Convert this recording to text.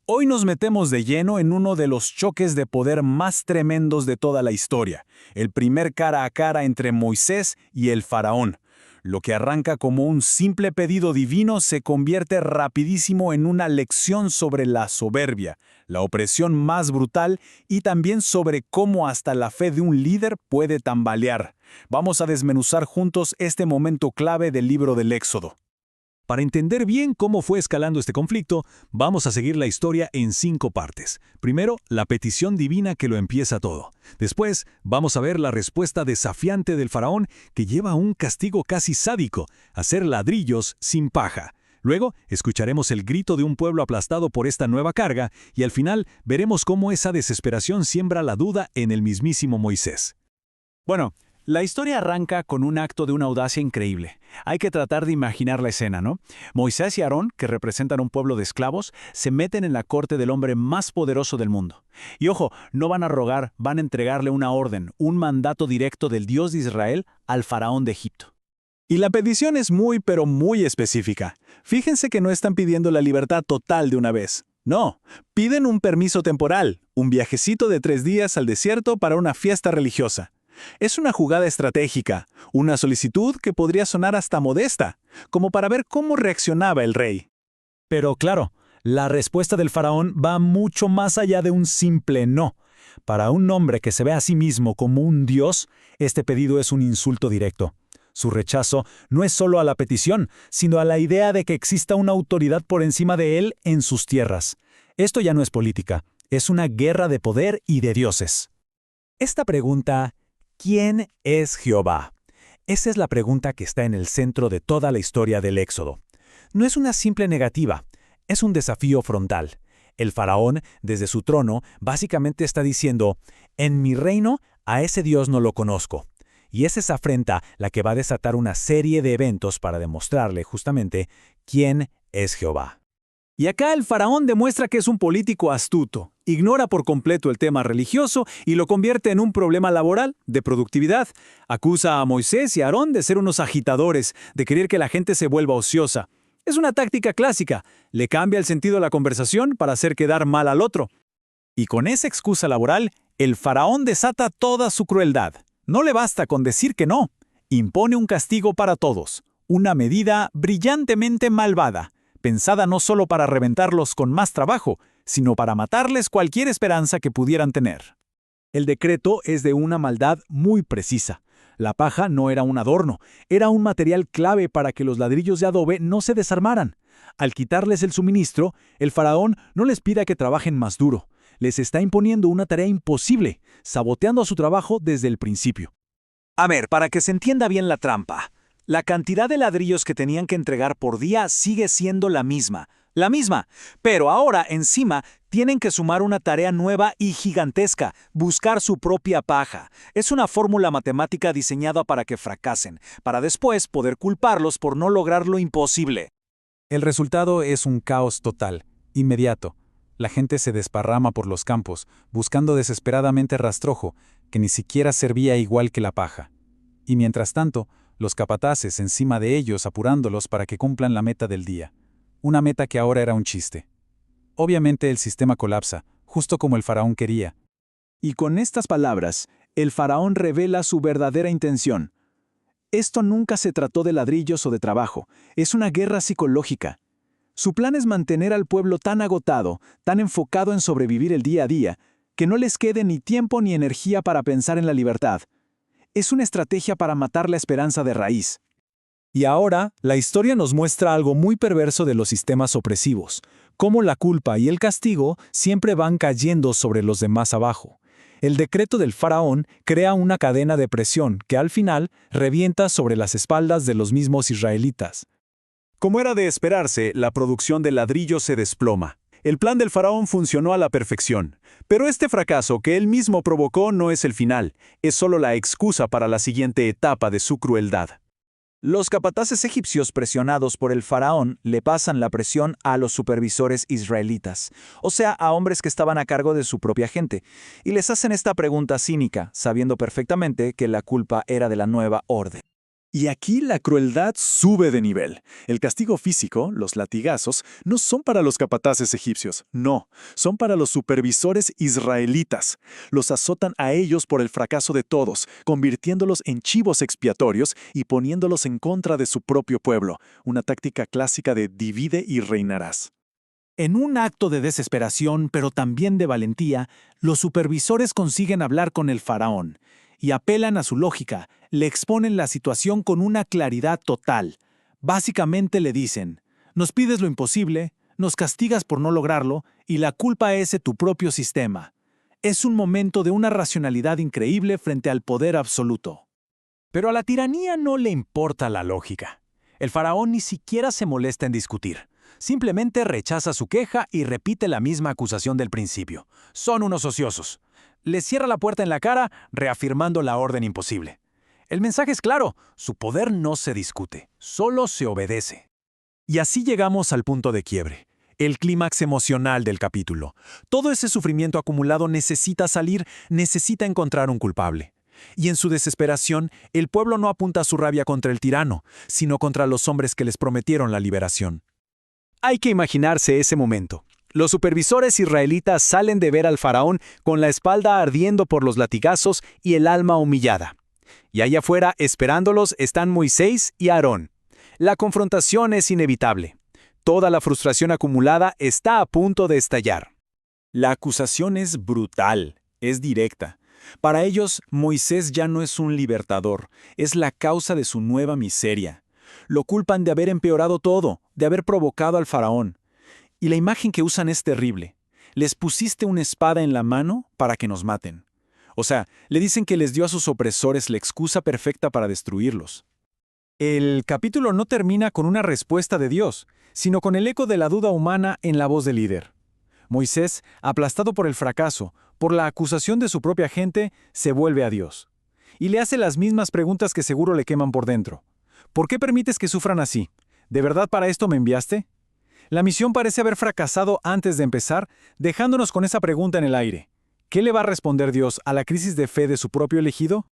Hoy nos metemos de lleno en uno de los choques de poder más tremendos de toda la historia, el primer cara a cara entre Moisés y el faraón. Lo que arranca como un simple pedido divino se convierte rapidísimo en una lección sobre la soberbia, la opresión más brutal y también sobre cómo hasta la fe de un líder puede tambalear. Vamos a desmenuzar juntos este momento clave del libro del Éxodo. Para entender bien cómo fue escalando este conflicto, vamos a seguir la historia en 5 partes. Primero, la petición divina que lo empieza todo. Después, vamos a ver la respuesta desafiante del faraón que lleva a un castigo casi sádico, hacer ladrillos sin paja. Luego, escucharemos el grito de un pueblo aplastado por esta nueva carga y al final veremos cómo esa desesperación siembra la duda en el mismísimo Moisés. Bueno, la historia arranca con un acto de una audacia increíble. Hay que tratar de imaginar la escena, ¿no? Moisés y Aarón, que representan un pueblo de esclavos, se meten en la corte del hombre más poderoso del mundo. Y ojo, no van a rogar, van a entregarle una orden, un mandato directo del Dios de Israel al faraón de Egipto. Y la petición es muy, pero muy específica. Fíjense que no están pidiendo la libertad total de una vez. No, piden un permiso temporal, un viajecito de 3 días al desierto para una fiesta religiosa. Es una jugada estratégica, una solicitud que podría sonar hasta modesta, como para ver cómo reaccionaba el rey. Pero claro, la respuesta del faraón va mucho más allá de un simple no. Para un hombre que se ve a sí mismo como un dios, este pedido es un insulto directo. Su rechazo no es solo a la petición, sino a la idea de que exista una autoridad por encima de él en sus tierras. Esto ya no es política, es una guerra de poder y de dioses. Esta pregunta, ¿quién es Jehová? Esa es la pregunta que está en el centro de toda la historia del Éxodo. No es una simple negativa, es un desafío frontal. El faraón, desde su trono, básicamente está diciendo, en mi reino a ese Dios no lo conozco. Y es esa afrenta la que va a desatar una serie de eventos para demostrarle justamente quién es Jehová. Y acá el faraón demuestra que es un político astuto, ignora por completo el tema religioso y lo convierte en un problema laboral, de productividad. Acusa a Moisés y a Aarón de ser unos agitadores, de querer que la gente se vuelva ociosa. Es una táctica clásica, le cambia el sentido a la conversación para hacer quedar mal al otro. Y con esa excusa laboral, el faraón desata toda su crueldad. No le basta con decir que no, impone un castigo para todos, una medida brillantemente malvada, pensada no solo para reventarlos con más trabajo, sino para matarles cualquier esperanza que pudieran tener. El decreto es de una maldad muy precisa. La paja no era un adorno, era un material clave para que los ladrillos de adobe no se desarmaran. Al quitarles el suministro, el faraón no les pide que trabajen más duro. Les está imponiendo una tarea imposible, saboteando su trabajo desde el principio. A ver, para que se entienda bien la trampa. La cantidad de ladrillos que tenían que entregar por día sigue siendo la misma, pero ahora encima tienen que sumar una tarea nueva y gigantesca, buscar su propia paja. Es una fórmula matemática diseñada para que fracasen, para después poder culparlos por no lograr lo imposible. El resultado es un caos total, inmediato. La gente se desparrama por los campos, buscando desesperadamente rastrojo, que ni siquiera servía igual que la paja. Y mientras tanto, los capataces encima de ellos apurándolos para que cumplan la meta del día. Una meta que ahora era un chiste. Obviamente el sistema colapsa, justo como el faraón quería. Y con estas palabras, el faraón revela su verdadera intención. Esto nunca se trató de ladrillos o de trabajo, es una guerra psicológica. Su plan es mantener al pueblo tan agotado, tan enfocado en sobrevivir el día a día, que no les quede ni tiempo ni energía para pensar en la libertad. Es una estrategia para matar la esperanza de raíz. Y ahora, la historia nos muestra algo muy perverso de los sistemas opresivos, cómo la culpa y el castigo siempre van cayendo sobre los demás abajo. El decreto del faraón crea una cadena de presión que al final revienta sobre las espaldas de los mismos israelitas. Como era de esperarse, la producción de ladrillos se desploma. El plan del faraón funcionó a la perfección, pero este fracaso que él mismo provocó no es el final, es solo la excusa para la siguiente etapa de su crueldad. Los capataces egipcios presionados por el faraón le pasan la presión a los supervisores israelitas, o sea, a hombres que estaban a cargo de su propia gente, y les hacen esta pregunta cínica, sabiendo perfectamente que la culpa era de la nueva orden. Y aquí la crueldad sube de nivel. El castigo físico, los latigazos, no son para los capataces egipcios, no, son para los supervisores israelitas. Los azotan a ellos por el fracaso de todos, convirtiéndolos en chivos expiatorios y poniéndolos en contra de su propio pueblo, una táctica clásica de divide y reinarás. En un acto de desesperación, pero también de valentía, los supervisores consiguen hablar con el faraón y apelan a su lógica, le exponen la situación con una claridad total. Básicamente le dicen, nos pides lo imposible, nos castigas por no lograrlo y la culpa es de tu propio sistema. Es un momento de una racionalidad increíble frente al poder absoluto. Pero a la tiranía no le importa la lógica. El faraón ni siquiera se molesta en discutir. Simplemente rechaza su queja y repite la misma acusación del principio. Son unos ociosos. Les cierra la puerta en la cara, reafirmando la orden imposible. El mensaje es claro, su poder no se discute, solo se obedece. Y así llegamos al punto de quiebre, el clímax emocional del capítulo. Todo ese sufrimiento acumulado necesita salir, necesita encontrar un culpable. Y en su desesperación, el pueblo no apunta su rabia contra el tirano, sino contra los hombres que les prometieron la liberación. Hay que imaginarse ese momento. Los supervisores israelitas salen de ver al faraón con la espalda ardiendo por los latigazos y el alma humillada. Y allá afuera, esperándolos, están Moisés y Aarón. La confrontación es inevitable. Toda la frustración acumulada está a punto de estallar. La acusación es brutal, es directa. Para ellos, Moisés ya no es un libertador, es la causa de su nueva miseria. Lo culpan de haber empeorado todo, de haber provocado al faraón. Y la imagen que usan es terrible. Les pusiste una espada en la mano para que nos maten. O sea, le dicen que les dio a sus opresores la excusa perfecta para destruirlos. El capítulo no termina con una respuesta de Dios, sino con el eco de la duda humana en la voz del líder. Moisés, aplastado por el fracaso, por la acusación de su propia gente, se vuelve a Dios. Y le hace las mismas preguntas que seguro le queman por dentro. ¿Por qué permites que sufran así? ¿De verdad para esto me enviaste? La misión parece haber fracasado antes de empezar, dejándonos con esa pregunta en el aire. ¿Qué le va a responder Dios a la crisis de fe de su propio elegido?